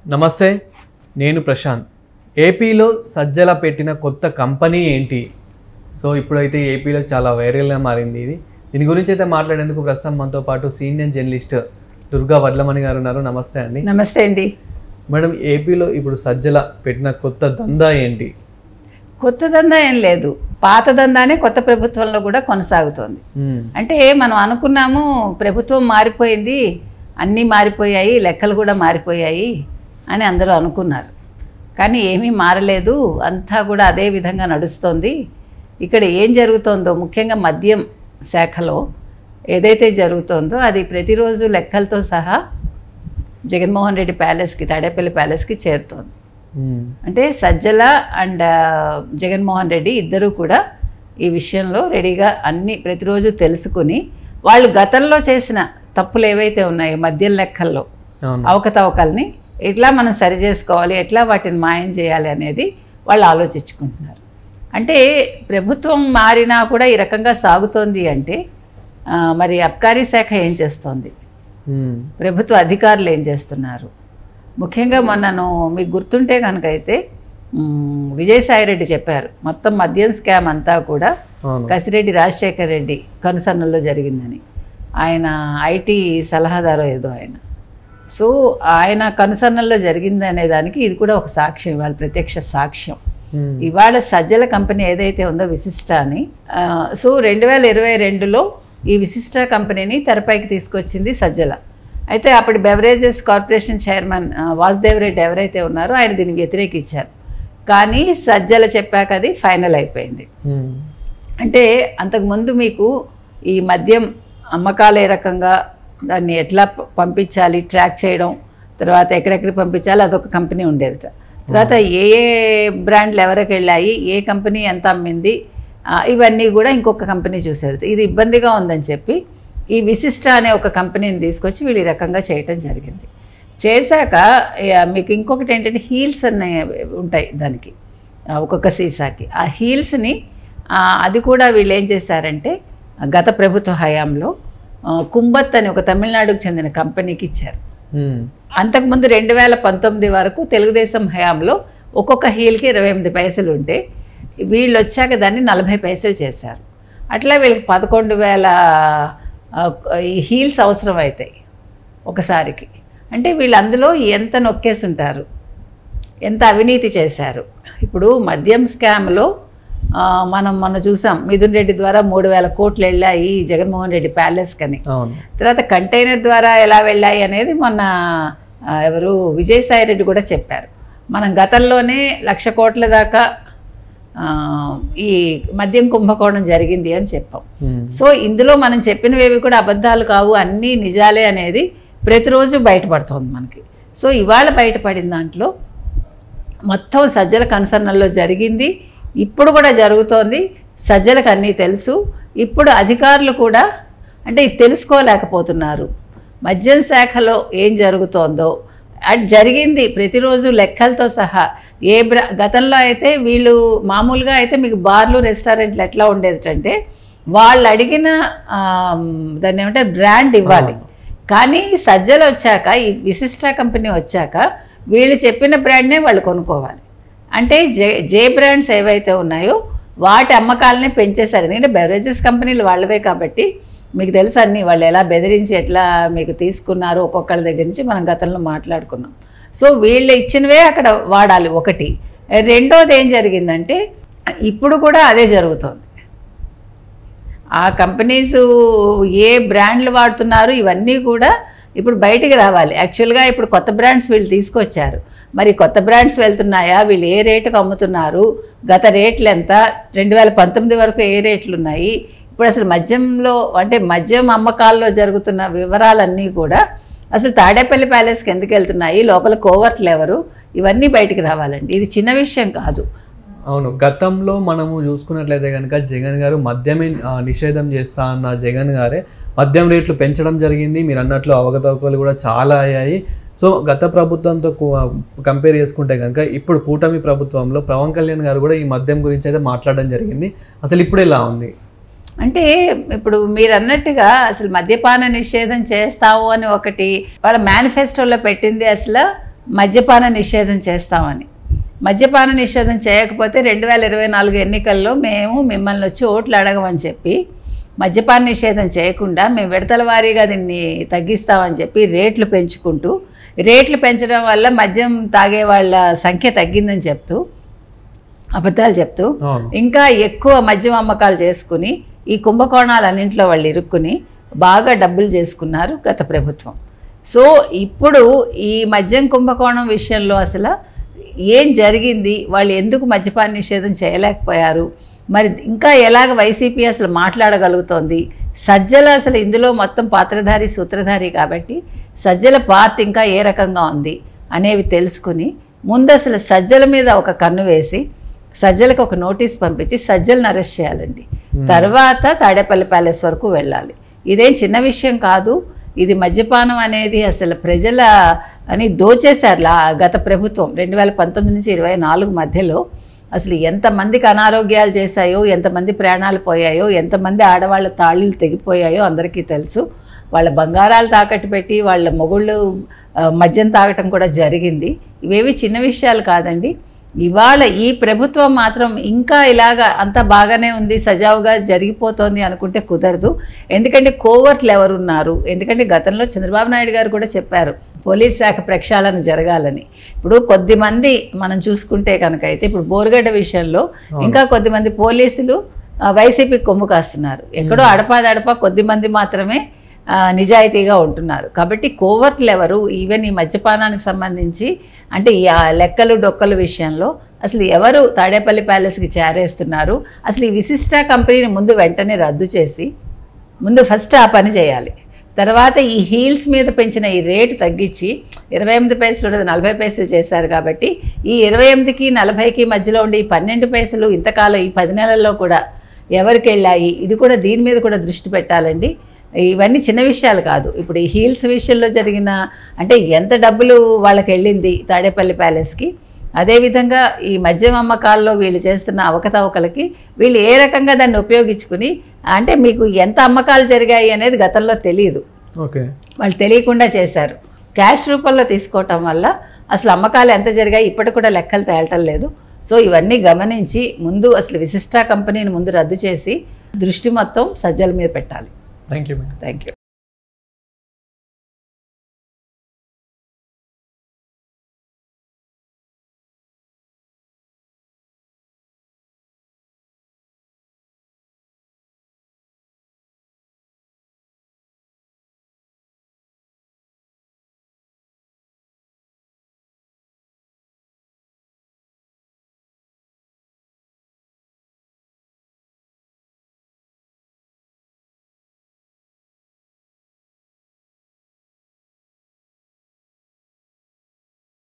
నమస్తే, నేను ప్రశాంత్. ఏపీలో సజ్జల పెట్టిన కొత్త కంపెనీ ఏంటి? సో ఇప్పుడైతే ఏపీలో చాలా వైరల్గా మారింది ఇది. దీని గురించి అయితే మాట్లాడేందుకు ప్రస్తుతం మనతో పాటు సీనియర్ జర్నలిస్ట్ దుర్గా వడ్లమణి గారు ఉన్నారు. నమస్తే అండి. నమస్తే అండి. మేడం, ఏపీలో ఇప్పుడు సజ్జల పెట్టిన కొత్త దందా ఏంటి? కొత్త దందా ఏం లేదు, పాత దందానే కొత్త ప్రభుత్వంలో కూడా కొనసాగుతోంది. అంటే మనం అనుకున్నాము ప్రభుత్వం మారిపోయింది, అన్నీ మారిపోయాయి, లెక్కలు కూడా మారిపోయాయి అని అందరూ అనుకున్నారు. కానీ ఏమీ మారలేదు, అంతా కూడా అదే విధంగా నడుస్తోంది. ఇక్కడ ఏం జరుగుతోందో, ముఖ్యంగా మద్యం శాఖలో ఏదైతే జరుగుతోందో అది ప్రతిరోజు లెక్కలతో సహా జగన్మోహన్ రెడ్డి ప్యాలెస్కి, తాడేపల్లి ప్యాలెస్కి చేరుతోంది. అంటే సజ్జల అండ్ జగన్మోహన్ రెడ్డి ఇద్దరూ కూడా ఈ విషయంలో రెడీగా అన్నీ ప్రతిరోజు తెలుసుకుని వాళ్ళు గతంలో చేసిన తప్పులు ఏవైతే ఉన్నాయో మద్యం లెక్కల్లో అవకతవకల్ని ఎట్లా మనం సరి చేసుకోవాలి, ఎట్లా వాటిని మాయం చేయాలి అనేది వాళ్ళు ఆలోచించుకుంటున్నారు. అంటే ప్రభుత్వం మారినా కూడా ఈ రకంగా సాగుతోంది అంటే మరి అబ్కారీ శాఖ ఏం చేస్తోంది, ప్రభుత్వ అధికారులు ఏం చేస్తున్నారు? ముఖ్యంగా మొన్నను మీకు గుర్తుంటే కనుక అయితే విజయసాయిరెడ్డి చెప్పారు మొత్తం మద్యం స్కామ్ అంతా కూడా కసిరెడ్డి రాజశేఖర రెడ్డి కనుసన్నల్లో జరిగిందని. ఆయన ఐటీ సలహాదారు ఏదో ఆయన. సో ఆయన కనుసన్నల్లో జరిగింది అనే దానికి ఇది కూడా ఒక సాక్ష్యం, ఇవాళ ప్రత్యక్ష సాక్ష్యం. ఇవాళ సజ్జల కంపెనీ ఏదైతే ఉందో విశిష్ట అని, సో 2022లో ఈ విశిష్ట కంపెనీని తెరపైకి తీసుకొచ్చింది సజ్జల. అయితే అప్పటి beverages corporation chairman Vasudev Reddy ఎవరైతే ఉన్నారో ఆయన దీన్ని వ్యతిరేకించారు. కానీ సజ్జల చెప్పాక అది ఫైనల్ అయిపోయింది. అంటే అంతకుముందు మీకు ఈ మద్యం అమ్మకాలు ఏ రకంగా దాన్ని ఎట్లా పంపించాలి, ట్రాక్ చేయడం, తర్వాత ఎక్కడెక్కడ పంపించాలి, అదొక కంపెనీ ఉండేది. తర్వాత ఏ ఏ బ్రాండ్లు ఎవరికి వెళ్ళాయి, ఏ కంపెనీ ఎంత అమ్మింది, ఇవన్నీ కూడా ఇంకొక కంపెనీ చూసేది. ఇది ఇబ్బందిగా ఉందని చెప్పి ఈ విశిష్ట అనే ఒక కంపెనీని తీసుకొచ్చి వీళ్ళు ఈ రకంగా చేయటం జరిగింది. చేశాక మీకు ఇంకొకటి ఏంటంటే హీల్స్ అనే ఉంటాయి దానికి, ఒక్కొక్క సీసాకి. ఆ హీల్స్ని అది కూడా వీళ్ళు ఏం చేశారంటే గత ప్రభుత్వ హయాంలో కుంబత్ అని ఒక తమిళనాడుకు చెందిన కంపెనీకి ఇచ్చారు. అంతకుముందు 2019 వరకు తెలుగుదేశం హయాంలో ఒక్కొక్క హీల్కి 28 పైసలు ఉంటే వీళ్ళు వచ్చాక దాన్ని 40 పైసలు చేశారు. అట్లా వీళ్ళకి 11,000 ఈ హీల్స్ అవసరం అవుతాయి ఒకసారికి. అంటే వీళ్ళు అందులో ఎంత నొక్కేసి ఉంటారు, ఎంత అవినీతి చేశారు. ఇప్పుడు మద్యం స్కామ్లో మనం మొన్న చూసాం, మిథున్ రెడ్డి ద్వారా 3,000 కోట్లు వెళ్ళాయి జగన్మోహన్ రెడ్డి ప్యాలెస్ కని. తర్వాత కంటైనర్ ద్వారా ఎలా వెళ్ళాయి అనేది మొన్న ఎవరు విజయసాయి రెడ్డి కూడా చెప్పారు. మనం గతంలోనే 1,00,000 కోట్ల దాకా ఈ మద్యం కుంభకోణం జరిగింది అని చెప్పాం. సో ఇందులో మనం చెప్పినవేవి కూడా అబద్ధాలు కావు, అన్నీ నిజాలే అనేది ప్రతిరోజు బయటపడుతుంది మనకి. సో ఇవాళ బయటపడిన దాంట్లో మొత్తం సజ్జల కన్సర్నల్లో జరిగింది, ఇప్పుడు కూడా జరుగుతోంది. సజ్జలకు అన్నీ తెలుసు. ఇప్పుడు అధికారులు కూడా అంటే ఇది తెలుసుకోలేకపోతున్నారు. మద్యం శాఖలో ఏం జరుగుతోందో అది జరిగింది ప్రతిరోజు లెక్కలతో సహా. గతంలో అయితే వీళ్ళు మామూలుగా అయితే మీకు బార్లు రెస్టారెంట్లు ఎట్లా ఉండేదంటే వాళ్ళు అడిగిన దాన్ని ఏమంటే బ్రాండ్ ఇవ్వాలి. కానీ సజ్జలు వచ్చాక, ఈ విశిష్ట కంపెనీ వచ్చాక వీళ్ళు చెప్పిన బ్రాండ్నే వాళ్ళు కొనుక్కోవాలి. అంటే జే బ్రాండ్స్ ఏవైతే ఉన్నాయో వాటి అమ్మకాలనే పెంచేశారు. ఎందుకంటే బెవరేజెస్ కంపెనీలు వాళ్ళవే కాబట్టి మీకు తెలుసు అన్నీ వాళ్ళు ఎలా బెదిరించి ఎట్లా మీకు తీసుకున్నారు ఒక్కొక్కళ్ళ దగ్గర నుంచి మనం గతంలో మాట్లాడుకున్నాం. సో వీళ్ళు ఇచ్చినవే అక్కడ వాడాలి ఒకటి. రెండోది ఏం జరిగిందంటే ఇప్పుడు కూడా అదే జరుగుతోంది. ఆ కంపెనీస్ ఏ బ్రాండ్లు వాడుతున్నారు ఇవన్నీ కూడా ఇప్పుడు బయటికి రావాలి. యాక్చువల్గా ఇప్పుడు కొత్త బ్రాండ్స్ వీళ్ళు తీసుకొచ్చారు. మరి కొత్త బ్రాండ్స్ వెళ్తున్నాయా, వీళ్ళు ఏ రేటుకు అమ్ముతున్నారు, గత రేట్లు ఎంత, 2019 వరకు ఏ రేట్లు ఉన్నాయి, ఇప్పుడు అసలు మద్యంలో అంటే మద్యం అమ్మకాల్లో జరుగుతున్న వివరాలన్నీ కూడా అసలు తాడేపల్లి ప్యాలెస్కి ఎందుకు వెళ్తున్నాయి, లోపల కోవర్ట్లు ఎవరు, ఇవన్నీ బయటికి రావాలండి. ఇది చిన్న విషయం కాదు. అవును, గతంలో మనము చూసుకున్నట్లయితే కనుక జగన్ గారు మద్యమే నిషేధం చేస్తా అన్న జగన్ గారే మద్యం రేట్లు పెంచడం జరిగింది. మీరు అన్నట్లు అవకతవకలు కూడా చాలా అయ్యాయి. సో గత ప్రభుత్వంతో కంపేర్ చేసుకుంటే కనుక ఇప్పుడు కూటమి ప్రభుత్వంలో పవన్ కళ్యాణ్ గారు కూడా ఈ మద్యం గురించి అయితే మాట్లాడడం జరిగింది. అసలు ఇప్పుడు ఎలా ఉంది అంటే ఇప్పుడు మీరు అన్నట్టుగా అసలు మద్యపాన నిషేధం చేస్తాము అని ఒకటి వాళ్ళ మేనిఫెస్టోలో పెట్టింది అసలు మద్యపాన నిషేధం చేస్తామని. మద్యపాన నిషేధం చేయకపోతే 2024 ఎన్నికల్లో మేము మిమ్మల్ని వచ్చి ఓట్లు అడగమని చెప్పి మద్యపాన నిషేధం చేయకుండా మేము విడతల వారీగా దీన్ని తగ్గిస్తామని చెప్పి రేట్లు పెంచుకుంటూ, రేట్లు పెంచడం వల్ల మద్యం తాగే వాళ్ళ సంఖ్య తగ్గిందని చెప్తూ అబద్ధాలు చెప్తూ ఇంకా ఎక్కువ మద్యం అమ్మకాలు చేసుకుని ఈ కుంభకోణాలన్నింటిలో వాళ్ళు ఇరుక్కుని బాగా డబ్బులు చేసుకున్నారు గత ప్రభుత్వం. సో ఇప్పుడు ఈ మద్యం కుంభకోణం విషయంలో అసలు ఏం జరిగింది, వాళ్ళు ఎందుకు మద్యపాన నిషేధం చేయలేకపోయారు, మరి ఇంకా ఎలాగ వైసీపీ అసలు మాట్లాడగలుగుతోంది, సజ్జల అసలు ఇందులో మొత్తం పాత్రధారి సూత్రధారి కాబట్టి సజ్జల పార్ట్ ఇంకా ఏ రకంగా ఉంది అనేవి తెలుసుకుని ముందు అసలు సజ్జల మీద ఒక కన్ను వేసి సజ్జలకు ఒక నోటీస్ పంపించి సజ్జలను అరెస్ట్ చేయాలండి. తర్వాత తాడేపల్లి ప్యాలెస్ వరకు వెళ్ళాలి. ఇదేం చిన్న విషయం కాదు. ఇది మద్యపానం అనేది అసలు ప్రజల అని దోచేశారు గత ప్రభుత్వం 2019 నుంచి 24 మధ్యలో. అసలు ఎంతమందికి అనారోగ్యాలు చేశాయో, ఎంతమంది ప్రాణాలు పోయాయో, ఎంతమంది ఆడవాళ్ళ తాళ్ళు తెగిపోయాయో అందరికీ తెలుసు. వాళ్ళ బంగారాలు తాకట్టు పెట్టి వాళ్ళ మొగుళ్ళు మద్యం తాగటం కూడా జరిగింది. ఇవేవి చిన్న విషయాలు కాదండి. ఇవాళ ఈ ప్రభుత్వం మాత్రం ఇంకా ఇలాగా అంతా బాగానే ఉంది, సజావుగా జరిగిపోతోంది అనుకుంటే కుదరదు. ఎందుకంటే కోవర్ట్లు ఎవరున్నారు, ఎందుకంటే గతంలో చంద్రబాబు నాయుడు గారు కూడా చెప్పారు పోలీస్ శాఖ ప్రక్షాళన జరగాలని. ఇప్పుడు కొద్దిమంది మనం చూసుకుంటే కనుక అయితే ఇప్పుడు బోరుగడ్డ విషయంలో ఇంకా కొద్దిమంది పోలీసులు వైసీపీ కొమ్ము కాస్తున్నారు. ఎక్కడో అడపాదడపా కొద్దిమంది మాత్రమే నిజాయితీగా ఉంటున్నారు. కాబట్టి కోవర్ట్లు ఎవరు, ఈవెన్ ఈ మద్యపానానికి సంబంధించి అంటే ఈ లెక్కలు డొక్కల విషయంలో అసలు ఎవరు తాడేపల్లి ప్యాలెస్కి చేరేస్తున్నారు, అసలు ఈ విశిష్ట కంపెనీని ముందు వెంటనే రద్దు చేసి ముందు ఫస్ట్ ఆ పని చేయాలి. తర్వాత ఈ హీల్స్ మీద పెంచిన ఈ రేటు తగ్గించి 28 పైసలు ఉండదు 40 పైసలు చేశారు. కాబట్టి ఈ 28కి 40కి మధ్యలో ఉండే ఈ 12 పైసలు ఇంతకాలం ఈ 10 నెలల్లో కూడా ఎవరికి వెళ్ళాయి, ఇది కూడా దీని మీద కూడా దృష్టి పెట్టాలండి. ఇవన్నీ చిన్న విషయాలు కాదు. ఇప్పుడు ఈ హీల్స్ విషయంలో జరిగిన అంటే ఎంత డబ్బులు వాళ్ళకి వెళ్ళింది తాడేపల్లి ప్యాలెస్కి, అదేవిధంగా ఈ మద్యం అమ్మకాల్లో వీళ్ళు చేస్తున్న అవకతవకలకి వీళ్ళు ఏ రకంగా దాన్ని ఉపయోగించుకుని అంటే మీకు ఎంత అమ్మకాలు జరిగాయి అనేది గతంలో తెలియదు. ఓకే, వాళ్ళు తెలియకుండా చేశారు. క్యాష్ రూపంలో తీసుకోవటం వల్ల అసలు అమ్మకాలు ఎంత జరిగాయి ఇప్పటికి కూడా లెక్కలు తేలటం లేదు. సో ఇవన్నీ గమనించి ముందు అసలు విశిష్ట కంపెనీని ముందు రద్దు చేసి దృష్టి మొత్తం సజ్జల మీద పెట్టాలి. Thank you. Thank you.